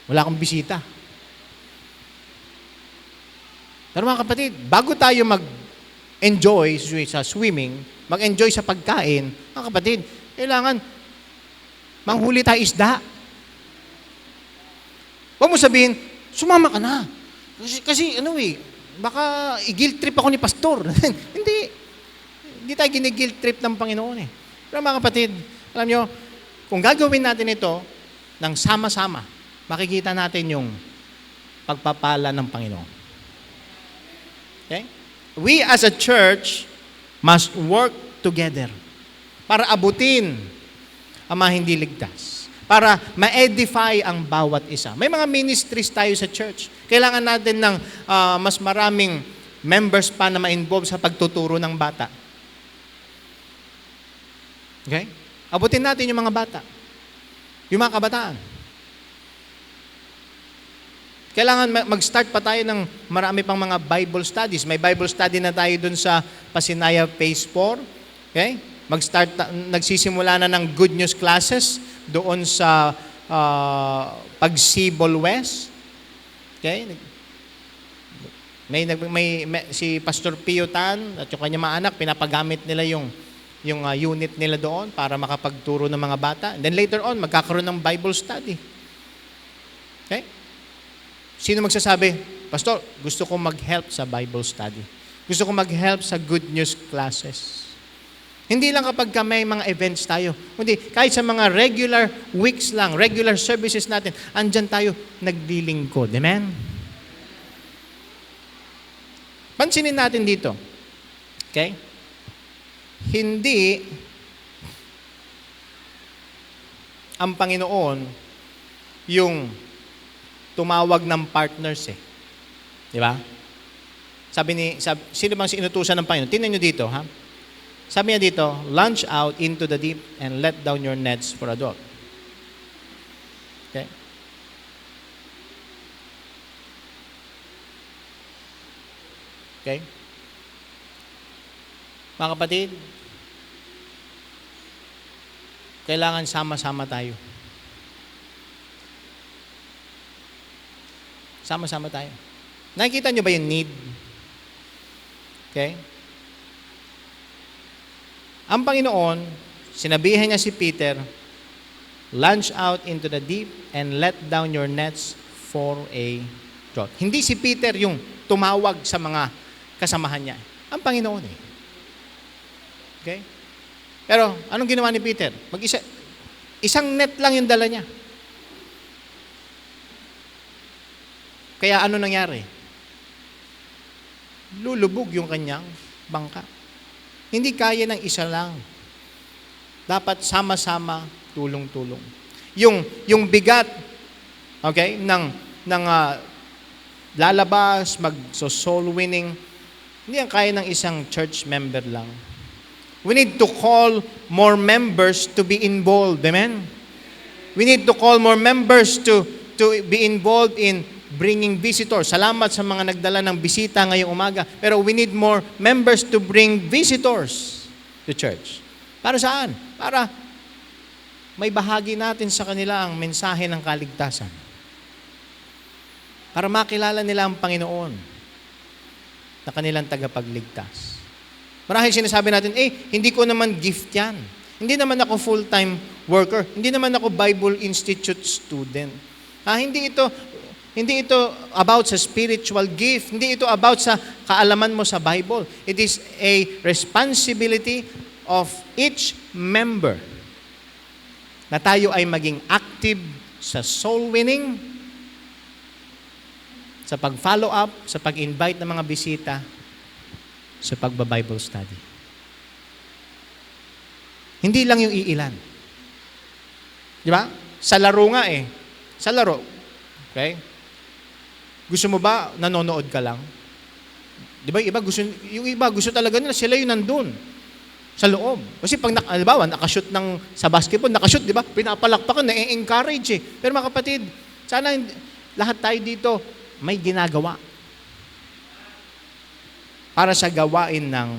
wala kang bisita. Pero mga kapatid, bago tayo mag-enjoy sa swimming, mag-enjoy sa pagkain, mga kapatid, kailangan manghuli tayo isda. Huwag mo sabihin, sumama ka na. Kasi baka i-guilt trip ako ni pastor. Hindi tayo gini-guilt trip ng Panginoon eh. Pero mga kapatid, alam nyo, kung gagawin natin ito ng sama-sama, makikita natin yung pagpapala ng Panginoon. Okay? We as a church must work together para abutin ang mga hindi ligtas, para ma-edify ang bawat isa. May mga ministries tayo sa church. Kailangan natin ng mas maraming members pa na ma-involve sa pagtuturo ng bata. Okay? Abutin natin yung mga bata. Yung mga kabataan. Kailangan mag-start pa tayo ng marami pang mga Bible studies. May Bible study na tayo dun sa Pasinaya Phase 4. Okay? Nagsisimula na ng Good News classes doon sa Pagsibol West. Okay? Si Pastor Pio Tan at yung kanyang mga anak, pinapagamit nila yung yung unit nila doon para makapagturo ng mga bata. And then later on, magkakaroon ng Bible study. Okay? Sino magsasabi, Pastor, gusto ko mag-help sa Bible study. Gusto ko mag-help sa good news classes. Hindi lang kapag may mga events tayo. Kundi kahit sa mga regular weeks lang, regular services natin, andyan tayo naglilingkod. Amen? Pansinin natin dito. Okay? Hindi ang Panginoon yung tumawag ng partners eh. Di ba? Sino bang sinutusan ng Panginoon? Tingnan nyo dito, ha? Sabi niya dito, launch out into the deep and let down your nets for a draught. Okay? Okay? Mga kapatid, kailangan sama-sama tayo. Sama-sama tayo. Nakikita nyo ba yung need? Okay? Ang Panginoon, sinabihan niya si Peter, launch out into the deep and let down your nets for a draught. Hindi si Peter yung tumawag sa mga kasamahan niya. Ang Panginoon eh. Okay? Pero, anong ginawa ni Peter? Isang net lang yung dala niya. Kaya ano nangyari? Lulubog yung kanyang bangka. Hindi kaya ng isa lang. Dapat sama-sama, tulong-tulong. Yung bigat, okay, ng lalabas, mag-soul winning, hindi ang kaya ng isang church member lang. We need to call more members to be involved. Amen? We need to call more members to be involved in bringing visitors. Salamat sa mga nagdala ng bisita ngayong umaga. Pero we need more members to bring visitors to church. Para saan? Para may bahagi natin sa kanila ang mensahe ng kaligtasan. Para makilala nila ang Panginoon na kanilang tagapagligtas. Marahil sinasabi natin, hindi ko naman gift yan. Hindi naman ako full-time worker. Hindi naman ako Bible Institute student. Hindi ito about sa spiritual gift. Hindi ito about sa kaalaman mo sa Bible. It is a responsibility of each member na tayo ay maging active sa soul winning, sa pag-follow up, sa pag-invite ng mga bisita, sa pagba-Bible study. Hindi lang yung iilan. Di ba? Sa laro nga eh. Sa laro. Okay? Gusto mo ba nanonood ka lang? Di ba? Yung iba gusto talaga nila, sila yung nandun. Sa loob. Kasi pag, halimbawa, nakashoot sa basketball, nakashoot, di ba? Pinapalakpakan, na-encourage eh. Pero mga kapatid, sana lahat tayo dito may ginagawa para sa gawain ng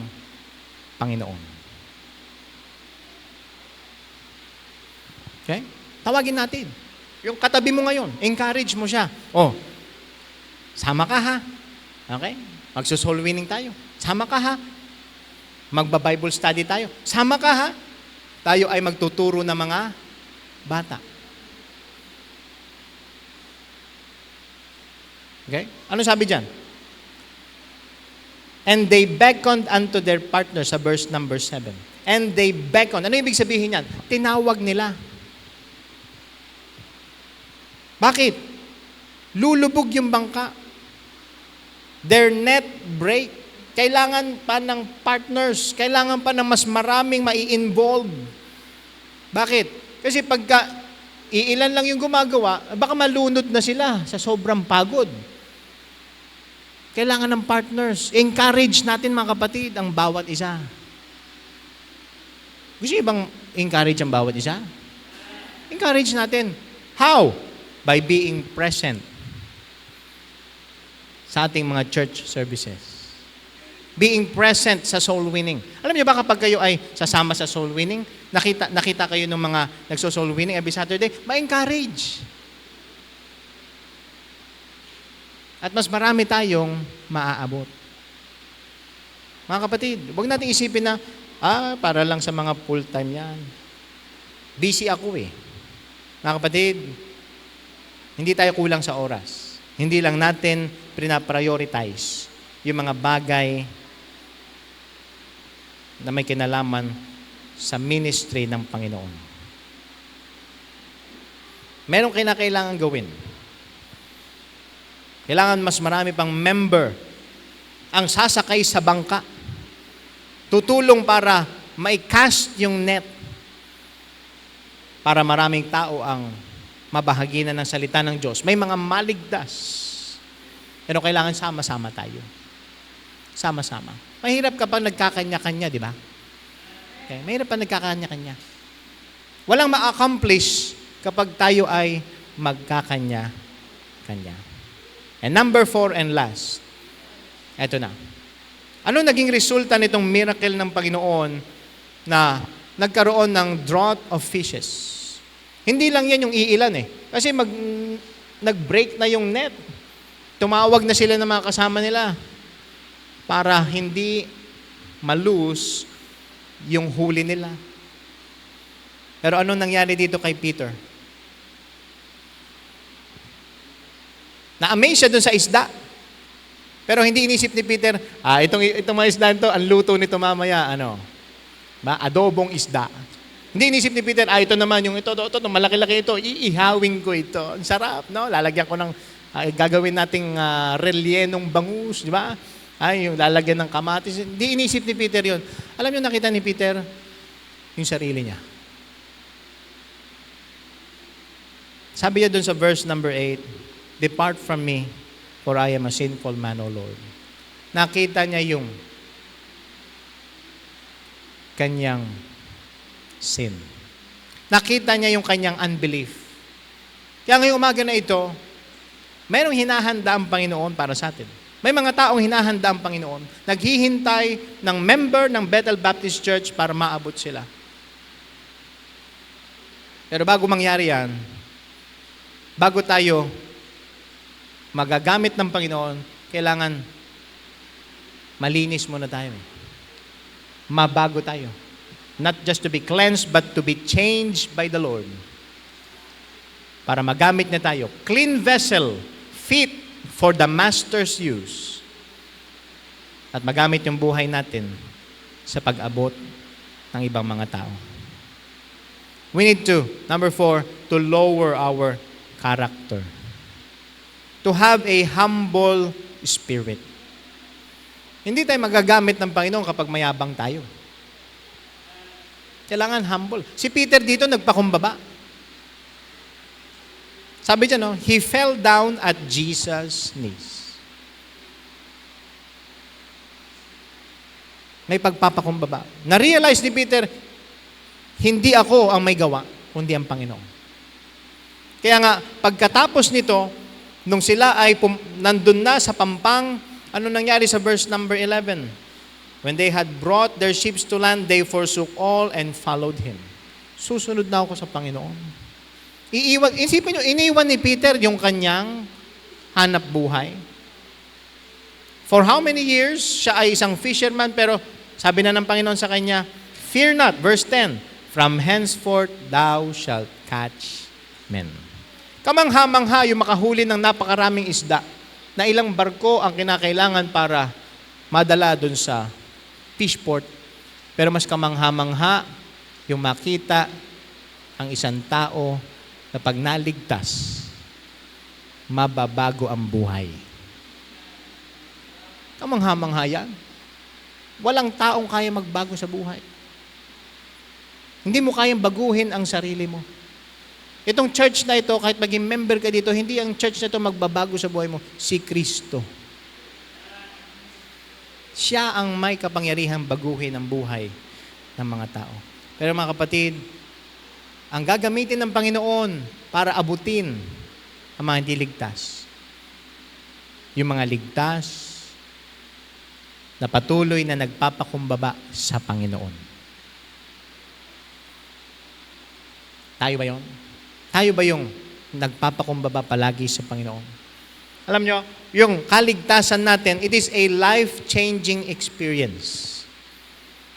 Panginoon. Okay? Tawagin natin. Yung katabi mo ngayon, encourage mo siya. Sama ka ha. Okay? Magso-soul winning tayo. Sama ka ha. Magba-Bible study tayo. Sama ka ha. Tayo ay magtuturo ng mga bata. Okay? Ano sabi dyan? And they beckoned unto their partner sa verse number 7. And they beckoned. Ano ibig sabihin yan? Tinawag nila. Bakit? Lulubog yung bangka. Their net break. Kailangan pa ng partners. Kailangan pa ng mas maraming mai-involve. Bakit? Kasi pagka iilan lang yung gumagawa, baka malunod na sila sa sobrang pagod. Kailangan ng partners. Encourage natin mga kapatid ang bawat isa. Gusto niyo bang encourage ang bawat isa? Encourage natin. How? By being present sa ating mga church services. Being present sa soul winning. Alam niyo ba kapag kayo ay sasama sa soul winning, nakita kayo ng mga nagso-soul winning every Saturday, ma-encourage. At mas marami tayong maaabot. Mga kapatid, huwag natin isipin na Para lang sa mga full-time yan. Busy ako eh. Mga kapatid, hindi tayo kulang sa oras. Hindi lang natin pinaprioritize yung mga bagay na may kinalaman sa ministry ng Panginoon. Merong kinakailangan gawin. Kailangan mas marami pang member ang sasakay sa bangka. Tutulong para mai-cast yung net para maraming tao ang mabahaginan ng salita ng Diyos. May mga maligtas. Pero kailangan sama-sama tayo. Sama-sama. Mahirap kapag nagkakanya-kanya, di ba? Okay. Mahirap pa nagkakanya-kanya. Walang ma-accomplish kapag tayo ay magkakanya-kanya. And number 4 and last, eto na. Ano naging resulta nitong miracle ng Panginoon na nagkaroon ng draught of fishes? Hindi lang yan yung iilan eh. Kasi nag-break na yung net. Tumawag na sila ng mga kasama nila para hindi malose yung huli nila. Pero anong nangyari dito kay Peter? Na-amaze siya dun sa isda. Pero hindi inisip ni Peter, itong mga isda nito, ang luto nito mamaya, adobong isda. Hindi inisip ni Peter, ito naman, yung ito, malaki-laki ito, iihawin ko ito. Ang sarap, no? Lalagyan ko ng, gagawin nating relyenong bangus, di ba? Yung lalagyan ng kamatis. Hindi inisip ni Peter yon. Alam niyo, nakita ni Peter, yung sarili niya. Sabi niya dun sa verse number 8, "Depart from me, for I am a sinful man, O Lord." Nakita niya yung kanyang sin. Nakita niya yung kanyang unbelief. Kaya ngayong umaga na ito, mayroong hinahanda ang Panginoon para sa atin. May mga taong hinahanda ang Panginoon, naghihintay ng member ng Bethel Baptist Church para maabot sila. Pero bago mangyari yan, bago tayo magagamit ng Panginoon, kailangan malinis muna tayo. Mabago tayo. Not just to be cleansed, but to be changed by the Lord. Para magamit na tayo. Clean vessel, fit for the Master's use. At magamit yung buhay natin sa pag-abot ng ibang mga tao. We need to, number 4, to lower our character. To have a humble spirit. Hindi tayo magagamit ng Panginoon kapag mayabang tayo. Kailangan humble. Si Peter dito nagpakumbaba. Sabi niya, he fell down at Jesus' knees. May pagpapakumbaba. Na-realize ni Peter, hindi ako ang may gawa, kundi ang Panginoon. Kaya nga, pagkatapos nito, nung sila ay nandun na sa pampang, ano nangyari sa verse number 11? When they had brought their ships to land, they forsook all and followed him. Susunod na ako sa Panginoon. Isipin nyo, iniwan ni Peter yung kanyang hanap buhay. For how many years, siya ay isang fisherman, pero sabi na ng Panginoon sa kanya, "Fear not," verse 10, "From henceforth thou shalt catch men." Kamangha-mangha yung makahuli ng napakaraming isda na ilang barko ang kinakailangan para madala dun sa fishport. Pero mas kamangha-mangha yung makita ang isang tao na pag naligtas, mababago ang buhay. Kamangha-mangha yan. Walang taong kaya magbago sa buhay. Hindi mo kayang baguhin ang sarili mo. Itong church na ito, kahit maging member ka dito, hindi ang church na ito magbabago sa buhay mo. Si Kristo. Siya ang may kapangyarihang baguhin ang buhay ng mga tao. Pero mga kapatid, ang gagamitin ng Panginoon para abutin ang mga hindi ligtas. Yung mga ligtas na patuloy na nagpapakumbaba sa Panginoon. Tayo ba yun? Tayo ba yung nagpapakumbaba palagi sa Panginoon? Alam nyo, yung kaligtasan natin, it is a life-changing experience.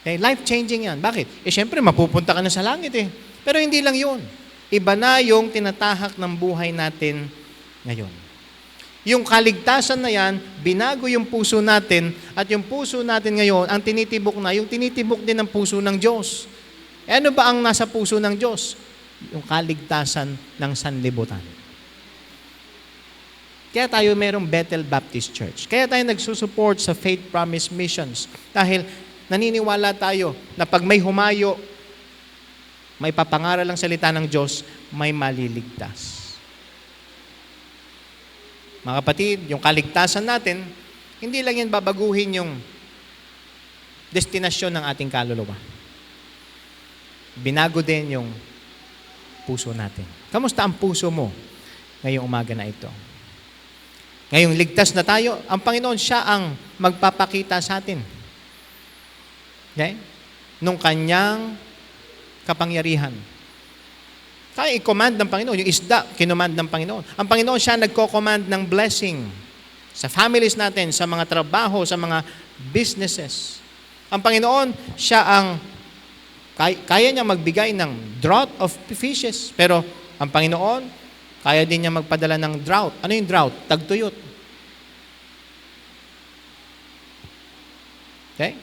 Okay? Life-changing yan. Bakit? Siyempre, mapupunta ka na sa langit eh. Pero hindi lang yun. Iba na yung tinatahak ng buhay natin ngayon. Yung kaligtasan na yan, binago yung puso natin, at yung puso natin ngayon, ang tinitibok na, yung tinitibok din ng puso ng Diyos. Ano ba ang nasa puso ng Diyos? Yung kaligtasan ng sanlibutan. Kaya tayo mayroong Bethel Baptist Church. Kaya tayo nagsusupport sa Faith Promise Missions. Dahil naniniwala tayo na pag may humayo, may papangaral ang salita ng Diyos, may maliligtas. Mga kapatid, yung kaligtasan natin, hindi lang yan babaguhin yung destinasyon ng ating kaluluwa. Binago din yung puso natin. Kamusta ang puso mo ngayong umaga na ito? Ngayong ligtas na tayo, ang Panginoon siya ang magpapakita sa atin. Okay? Nung kanyang kapangyarihan. Kaya i-command ng Panginoon. Yung isda, kinomand ng Panginoon. Ang Panginoon siya nagko-command ng blessing sa families natin, sa mga trabaho, sa mga businesses. Ang Panginoon, siya ang kaya niya magbigay ng drought of fishes. Pero ang Panginoon, kaya din niya magpadala ng drought. Ano yung drought? Tagtuyot. Okay?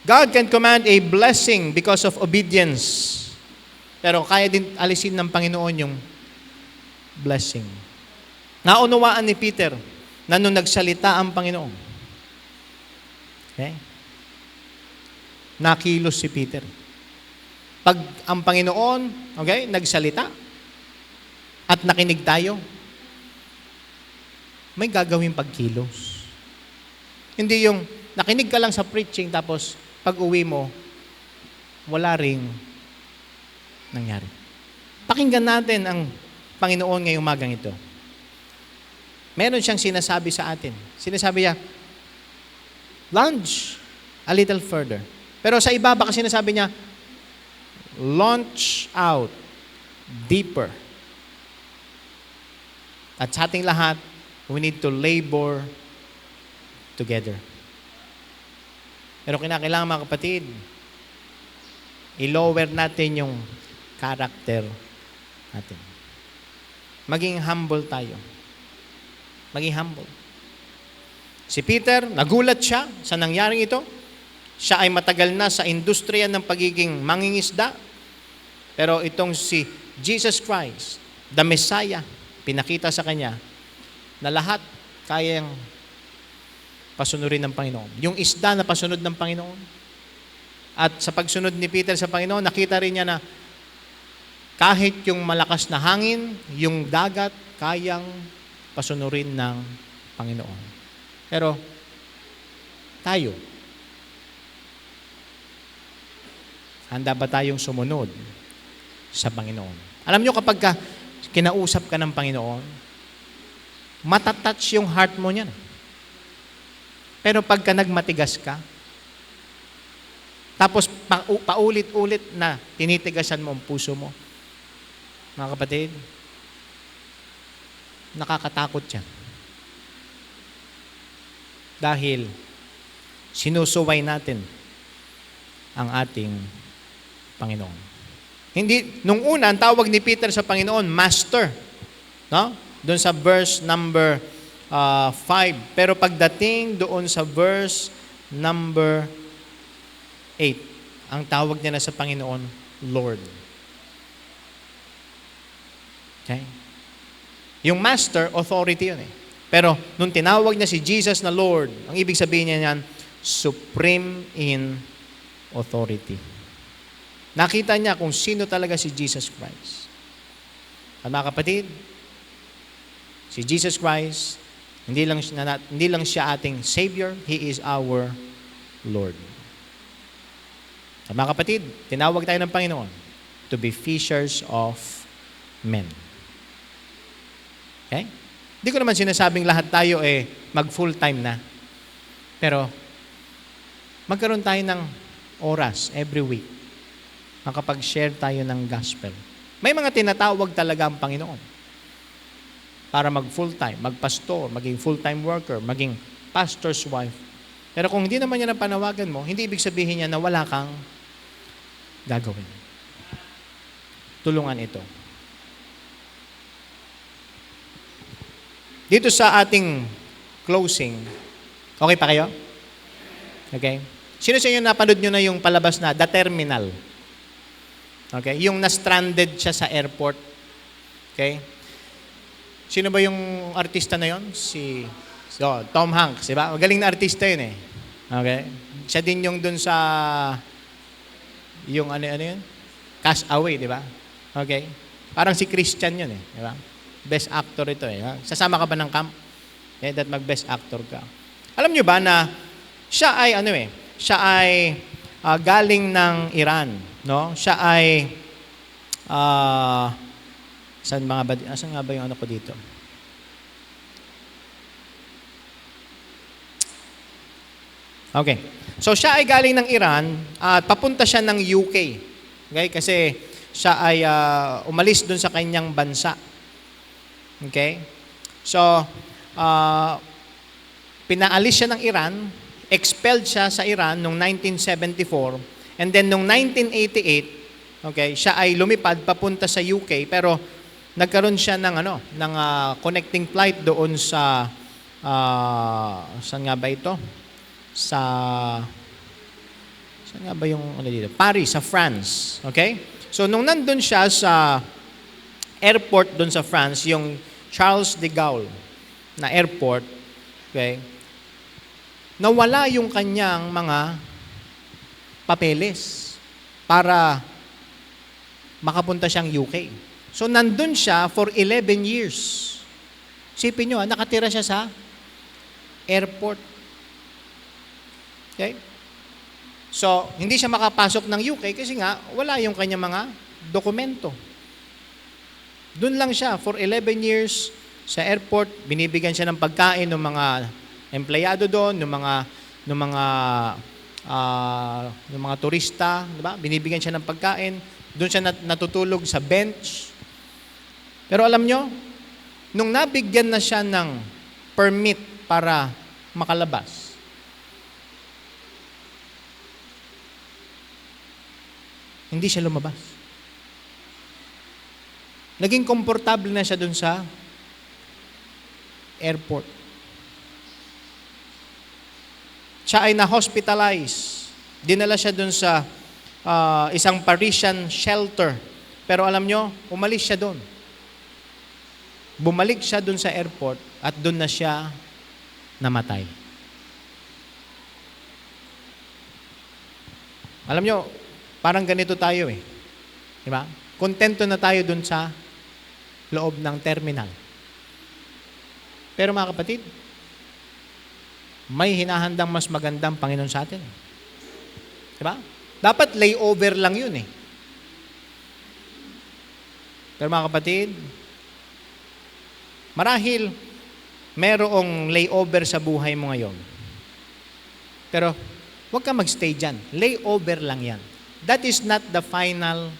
God can command a blessing because of obedience. Pero kaya din alisin ng Panginoon yung blessing. Naunawaan ni Peter na nung nagsalita ang Panginoon. Okay? Nakilos si Peter. Pag ang Panginoon, okay, nagsalita at nakinig tayo, may gagawin pagkilos. Hindi yung nakinig ka lang sa preaching tapos pag uwi mo, wala ring nangyari. Pakinggan natin ang Panginoon ngayong umagang ito. Meron siyang sinasabi sa atin. Sinasabi niya, lunge a little further. Pero sa iba, baka sinasabi niya, launch out deeper. At sa ating lahat, we need to labor together. Pero kinakailangan mga kapatid, i-lower natin yung character natin. Maging humble tayo. Maging humble. Si Peter, nagulat siya sa nangyaring ito. Siya ay matagal na sa industriya ng pagiging mangingisda. Pero itong si Jesus Christ, the Messiah, pinakita sa kanya na lahat kayang pasunurin ng Panginoon. Yung isda na pasunod ng Panginoon. At sa pagsunod ni Peter sa Panginoon, nakita rin niya na kahit yung malakas na hangin, yung dagat, kayang pasunurin ng Panginoon. Pero, tayo, handa ba tayong sumunod sa Panginoon? Alam nyo, kapag kinausap ka ng Panginoon, matatouch yung heart mo niyan. Pero pagka nagmatigas ka, tapos paulit-ulit na tinitigasan mo ang puso mo, mga kapatid, nakakatakot siya. Dahil sinusuway natin ang ating Panginoon. Hindi, nung una, ang tawag ni Peter sa Panginoon, Master. No? Doon sa verse number 5. Pero pagdating doon sa verse number 8, ang tawag niya na sa Panginoon, Lord. Okay? Yung master, authority yun eh. Pero nung tinawag niya si Jesus na Lord, ang ibig sabihin niya yan, supreme in authority. Nakita niya kung sino talaga si Jesus Christ. At mga kapatid, si Jesus Christ, hindi lang siya ating Savior, He is our Lord. At mga kapatid, tinawag tayo ng Panginoon to be fishers of men. Okay? Hindi ko naman sinasabing lahat tayo mag full-time na. Pero, magkaroon tayo ng oras every week. Makapag-share tayo ng gospel. May mga tinatawag talaga ang Panginoon para mag full-time, magpastor, maging full-time worker, maging pastor's wife. Pero kung hindi naman niya napanawagan mo, hindi ibig sabihin niya na wala kang gagawin. Tulungan ito. Dito sa ating closing, okay pa kayo? Okay? Sino sa inyo napanood nyo na yung palabas na The Terminal? Okay? Yung na-stranded siya sa airport. Okay? Sino ba yung artista na yon? Tom Hanks, di ba? Magaling na artista yun eh. Okay? Siya din yung dun sa yung ano yun? Cast Away, di ba? Okay? Parang si Christian yun eh. Di ba? Best actor ito eh. Sasama ka ba ng camp? Okay, that mag-best actor ka. Alam nyo ba na siya ay galing ng Iran, no? Siya ay saan nga ba yung ano ko dito? Okay. So siya ay galing ng Iran at papunta siya ng UK. Okay? Kasi siya ay umalis dun sa kanyang bansa. Okay? So pinaalis siya ng Iran, expelled siya sa Iran noong 1974, and then noong 1988, okay, siya ay lumipad papunta sa UK, pero nagkaroon siya ng connecting flight doon sa saan nga ba ito? Saan nga ba yung dito? Paris, sa France. Okay? So nung nandun siya sa airport doon sa France, yung Charles de Gaulle na airport, okay, nawala yung kanyang mga papeles para makapunta siyang UK. So, nandun siya for 11 years. Sipin nyo, nakatira siya sa airport. Okay? So, hindi siya makapasok ng UK kasi nga, wala yung kanyang mga dokumento. Doon lang siya for 11 years sa airport, binibigyan siya ng pagkain ng mga empleyado doon, ng mga turista, di ba? Binibigyan siya ng pagkain, doon siya natutulog sa bench. Pero alam nyo, nung nabigyan na siya ng permit para makalabas, hindi siya lumabas. Naging komportable na siya doon sa airport. Siya ay na-hospitalize. Dinala siya dun sa isang Parisian shelter. Pero alam nyo, umalis siya dun. Bumalik siya dun sa airport at dun na siya namatay. Alam nyo, parang ganito tayo eh. Diba? Kontento na tayo dun sa loob ng terminal. Pero mga kapatid, may hinahandang mas magandang Panginoon sa atin. Diba? Dapat layover lang yun eh. Pero mga kapatid, marahil merong layover sa buhay mo ngayon. Pero huwag ka magstay dyan. Layover lang yan. That is not the final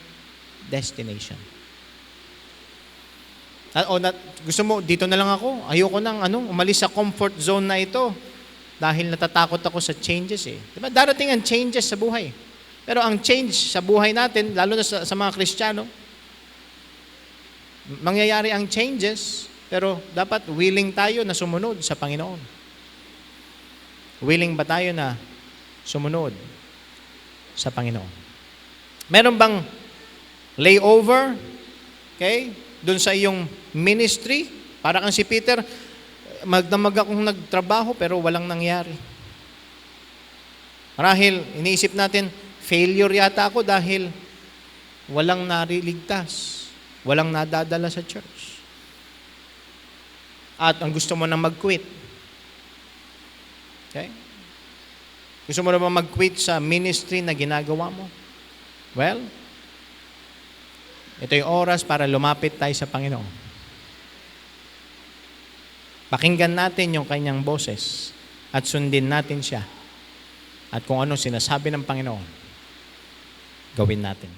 destination. Gusto mo, dito na lang ako. Ayoko nang umalis sa comfort zone na ito. Dahil natatakot ako sa changes eh. Diba? Darating ang changes sa buhay. Pero ang change sa buhay natin, lalo na sa mga Kristiyano, mangyayari ang changes, pero dapat willing tayo na sumunod sa Panginoon. Willing ba tayo na sumunod sa Panginoon? Meron bang layover, okay, doon sa iyong ministry? Para kang si Peter, magdamag akong nagtrabaho pero walang nangyari. Marahil, iniisip natin, failure yata ako dahil walang nariligtas, walang nadadala sa church. At ang gusto mo na mag-quit. Okay? Gusto mo na ba mag-quit sa ministry na ginagawa mo? Well, ito yung oras para lumapit tayo sa Panginoon. Pakinggan natin yung kanyang boses at sundin natin siya. At kung ano sinasabi ng Panginoon, gawin natin.